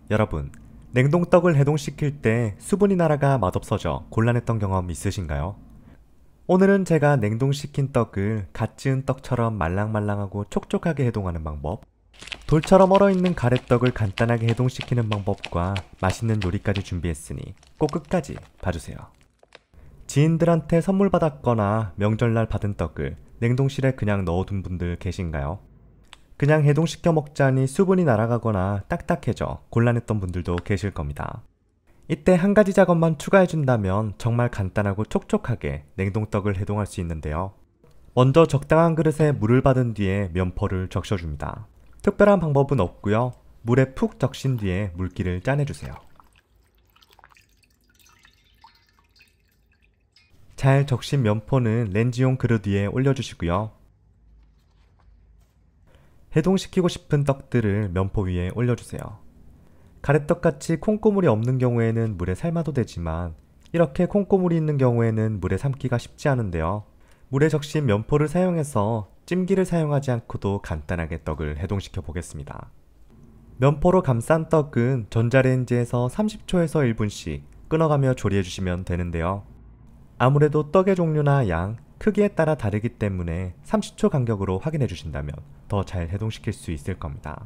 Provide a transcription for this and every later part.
여러분, 냉동떡을 해동시킬 때 수분이 날아가 맛없어져 곤란했던 경험 있으신가요? 오늘은 제가 냉동시킨 떡을 갓 지은 떡처럼 말랑말랑하고 촉촉하게 해동하는 방법, 돌처럼 얼어있는 가래떡을 간단하게 해동시키는 방법과 맛있는 요리까지 준비했으니 꼭 끝까지 봐주세요. 지인들한테 선물 받았거나 명절날 받은 떡을 냉동실에 그냥 넣어둔 분들 계신가요? 그냥 해동시켜 먹자니 수분이 날아가거나 딱딱해져 곤란했던 분들도 계실 겁니다. 이때 한 가지 작업만 추가해준다면 정말 간단하고 촉촉하게 냉동떡을 해동할 수 있는데요. 먼저 적당한 그릇에 물을 받은 뒤에 면포를 적셔줍니다. 특별한 방법은 없고요. 물에 푹 적신 뒤에 물기를 짜내주세요. 잘 적신 면포는 렌즈용 그릇 위에 올려주시고요. 해동시키고 싶은 떡들을 면포 위에 올려주세요. 가래떡같이 콩고물이 없는 경우에는 물에 삶아도 되지만 이렇게 콩고물이 있는 경우에는 물에 삶기가 쉽지 않은데요. 물에 적신 면포를 사용해서 찜기를 사용하지 않고도 간단하게 떡을 해동시켜 보겠습니다. 면포로 감싼 떡은 전자레인지에서 30초에서 1분씩 끊어가며 조리해 주시면 되는데요. 아무래도 떡의 종류나 양, 크기에 따라 다르기 때문에 30초 간격으로 확인해 주신다면 더 잘 해동시킬 수 있을 겁니다.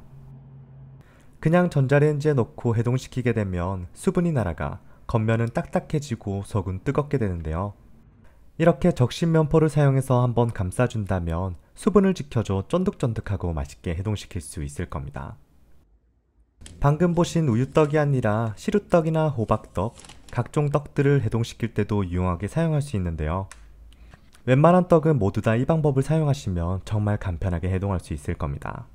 그냥 전자레인지에 넣고 해동시키게 되면 수분이 날아가 겉면은 딱딱해지고 속은 뜨겁게 되는데요. 이렇게 적신 면포를 사용해서 한번 감싸준다면 수분을 지켜줘 쫀득쫀득하고 맛있게 해동시킬 수 있을 겁니다. 방금 보신 우유떡이 아니라 시루떡이나 호박떡, 각종 떡들을 해동시킬 때도 유용하게 사용할 수 있는데요. 웬만한 떡은 모두 다 이 방법을 사용하시면 정말 간편하게 해동할 수 있을 겁니다.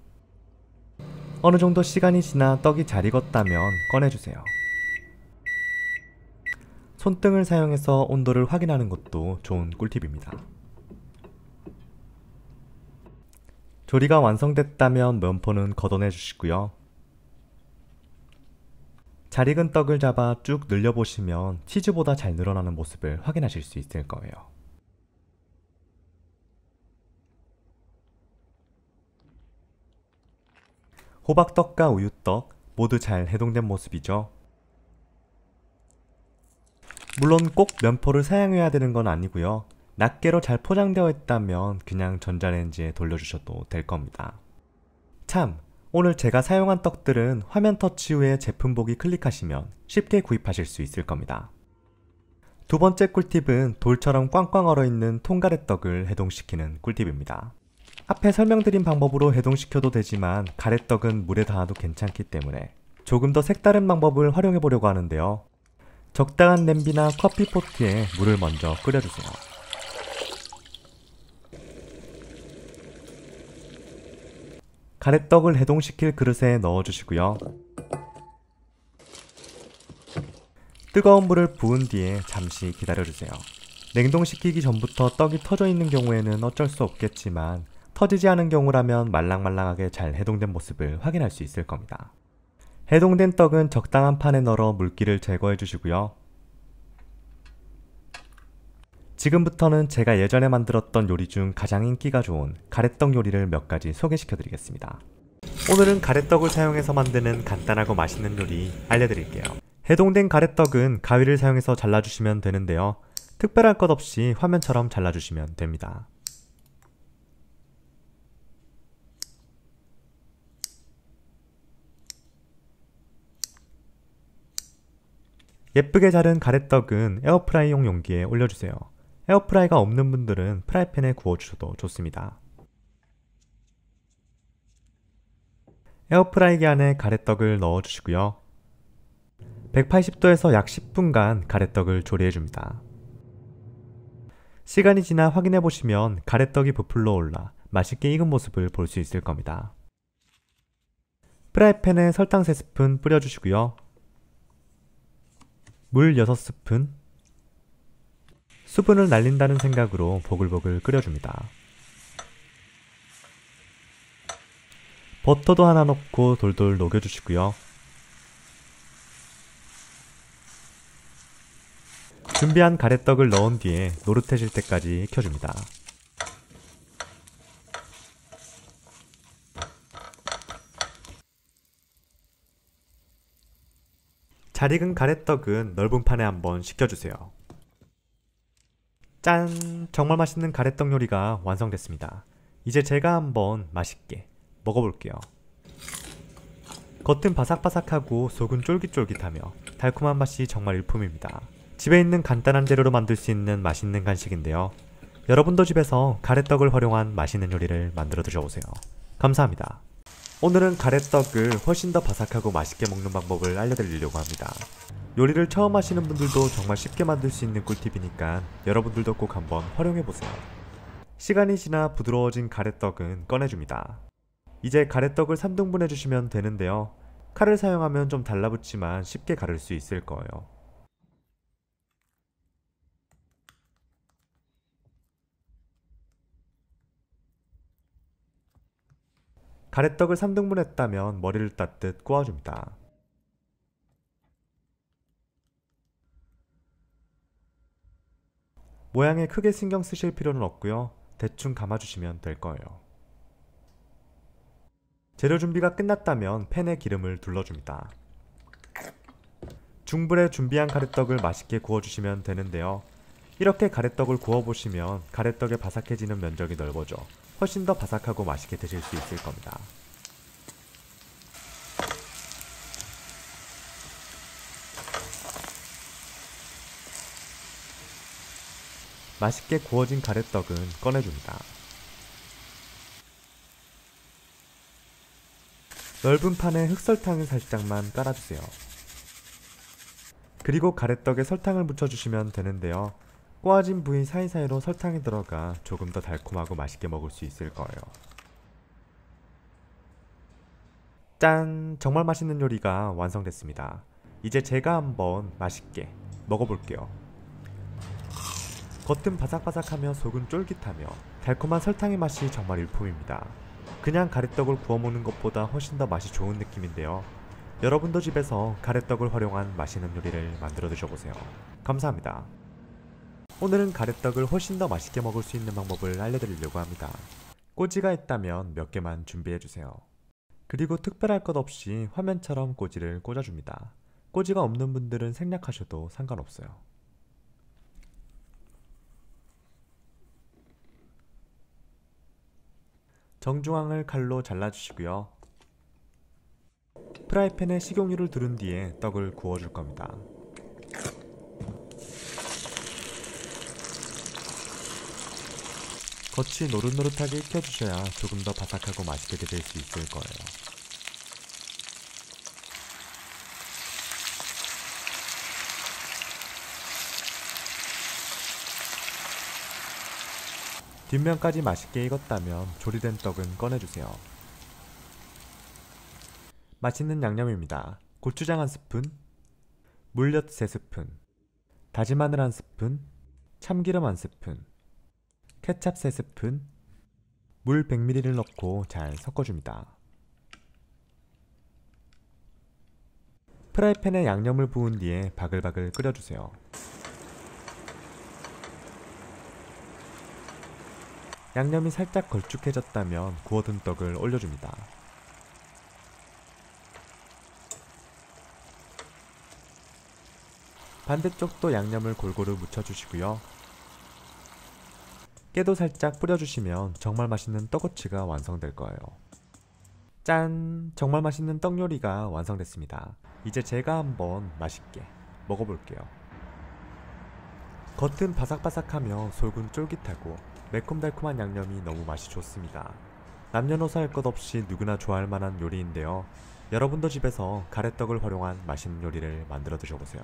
어느 정도 시간이 지나 떡이 잘 익었다면 꺼내주세요. 손등을 사용해서 온도를 확인하는 것도 좋은 꿀팁입니다. 조리가 완성됐다면 면포는 걷어내 주시고요. 잘 익은 떡을 잡아 쭉 늘려보시면 치즈보다 잘 늘어나는 모습을 확인하실 수 있을 거예요. 호박떡과 우유떡 모두 잘 해동된 모습이죠. 물론 꼭 면포를 사용해야 되는 건 아니고요. 낱개로 잘 포장되어 있다면 그냥 전자레인지에 돌려주셔도 될 겁니다. 참, 오늘 제가 사용한 떡들은 화면 터치 후에 제품 보기 클릭하시면 쉽게 구입하실 수 있을 겁니다. 두 번째 꿀팁은 돌처럼 꽝꽝 얼어있는 통가래떡을 해동시키는 꿀팁입니다. 앞에 설명드린 방법으로 해동시켜도 되지만 가래떡은 물에 닿아도 괜찮기 때문에 조금 더 색다른 방법을 활용해 보려고 하는데요. 적당한 냄비나 커피포트에 물을 먼저 끓여주세요. 가래떡을 해동시킬 그릇에 넣어주시고요. 뜨거운 물을 부은 뒤에 잠시 기다려주세요. 냉동시키기 전부터 떡이 터져 있는 경우에는 어쩔 수 없겠지만 터지지 않은 경우라면 말랑말랑하게 잘 해동된 모습을 확인할 수 있을 겁니다. 해동된 떡은 적당한 판에 널어 물기를 제거해 주시고요. 지금부터는 제가 예전에 만들었던 요리 중 가장 인기가 좋은 가래떡 요리를 몇 가지 소개시켜 드리겠습니다. 오늘은 가래떡을 사용해서 만드는 간단하고 맛있는 요리 알려드릴게요. 해동된 가래떡은 가위를 사용해서 잘라주시면 되는데요. 특별할 것 없이 화면처럼 잘라주시면 됩니다. 예쁘게 자른 가래떡은 에어프라이용 용기에 올려주세요. 에어프라이가 없는 분들은 프라이팬에 구워주셔도 좋습니다. 에어프라이기 안에 가래떡을 넣어주시고요. 180도에서 약 10분간 가래떡을 조리해줍니다. 시간이 지나 확인해보시면 가래떡이 부풀러 올라 맛있게 익은 모습을 볼 수 있을 겁니다. 프라이팬에 설탕 3스푼 뿌려주시고요. 물 6스푼, 수분을 날린다는 생각으로 보글보글 끓여줍니다. 버터도 하나 넣고 돌돌 녹여주시고요. 준비한 가래떡을 넣은 뒤에 노릇해질 때까지 익혀줍니다. 잘 익은 가래떡은 넓은 판에 한번 식혀주세요. 짠! 정말 맛있는 가래떡 요리가 완성됐습니다. 이제 제가 한번 맛있게 먹어볼게요. 겉은 바삭바삭하고 속은 쫄깃쫄깃하며 달콤한 맛이 정말 일품입니다. 집에 있는 간단한 재료로 만들 수 있는 맛있는 간식인데요. 여러분도 집에서 가래떡을 활용한 맛있는 요리를 만들어 드셔보세요. 감사합니다. 오늘은 가래떡을 훨씬 더 바삭하고 맛있게 먹는 방법을 알려드리려고 합니다. 요리를 처음 하시는 분들도 정말 쉽게 만들 수 있는 꿀팁이니까 여러분들도 꼭 한번 활용해보세요. 시간이 지나 부드러워진 가래떡은 꺼내줍니다. 이제 가래떡을 3등분 해주시면 되는데요. 칼을 사용하면 좀 달라붙지만 쉽게 가를 수 있을 거예요. 가래떡을 3등분 했다면 머리를 따듯 꼬아줍니다. 모양에 크게 신경 쓰실 필요는 없고요. 대충 감아주시면 될 거예요. 재료 준비가 끝났다면 팬에 기름을 둘러줍니다. 중불에 준비한 가래떡을 맛있게 구워주시면 되는데요. 이렇게 가래떡을 구워보시면 가래떡의 바삭해지는 면적이 넓어져 훨씬 더 바삭하고 맛있게 드실 수 있을 겁니다. 맛있게 구워진 가래떡은 꺼내줍니다. 넓은 판에 흑설탕을 살짝만 깔아주세요. 그리고 가래떡에 설탕을 묻혀주시면 되는데요. 꼬아진 부위 사이사이로 설탕이 들어가 조금 더 달콤하고 맛있게 먹을 수 있을 거예요. 짠! 정말 맛있는 요리가 완성됐습니다. 이제 제가 한번 맛있게 먹어볼게요. 겉은 바삭바삭하며 속은 쫄깃하며 달콤한 설탕의 맛이 정말 일품입니다. 그냥 가래떡을 구워 먹는 것보다 훨씬 더 맛이 좋은 느낌인데요. 여러분도 집에서 가래떡을 활용한 맛있는 요리를 만들어 드셔보세요. 감사합니다. 오늘은 가래떡을 훨씬 더 맛있게 먹을 수 있는 방법을 알려드리려고 합니다. 꼬지가 있다면 몇 개만 준비해주세요. 그리고 특별할 것 없이 화면처럼 꼬지를 꽂아줍니다. 꼬지가 없는 분들은 생략하셔도 상관없어요. 정중앙을 칼로 잘라주시고요. 프라이팬에 식용유를 두른 뒤에 떡을 구워줄 겁니다. 겉이 노릇노릇하게 익혀주셔야 조금 더 바삭하고 맛있게 드실 수 있을 거예요. 뒷면까지 맛있게 익었다면 조리된 떡은 꺼내주세요. 맛있는 양념입니다. 고추장 1스푼, 물엿 3스푼, 다진 마늘 1스푼, 참기름 1스푼, 케찹 3스푼, 물 100ml를 넣고 잘 섞어줍니다. 프라이팬에 양념을 부은 뒤에 바글바글 끓여주세요. 양념이 살짝 걸쭉해졌다면 구워둔 떡을 올려줍니다. 반대쪽도 양념을 골고루 묻혀주시고요. 깨도 살짝 뿌려주시면 정말 맛있는 떡꼬치가 완성될 거예요. 짠! 정말 맛있는 떡 요리가 완성됐습니다. 이제 제가 한번 맛있게 먹어볼게요. 겉은 바삭바삭하며 속은 쫄깃하고 매콤달콤한 양념이 너무 맛이 좋습니다. 남녀노소 할 것 없이 누구나 좋아할 만한 요리인데요. 여러분도 집에서 가래떡을 활용한 맛있는 요리를 만들어 드셔보세요.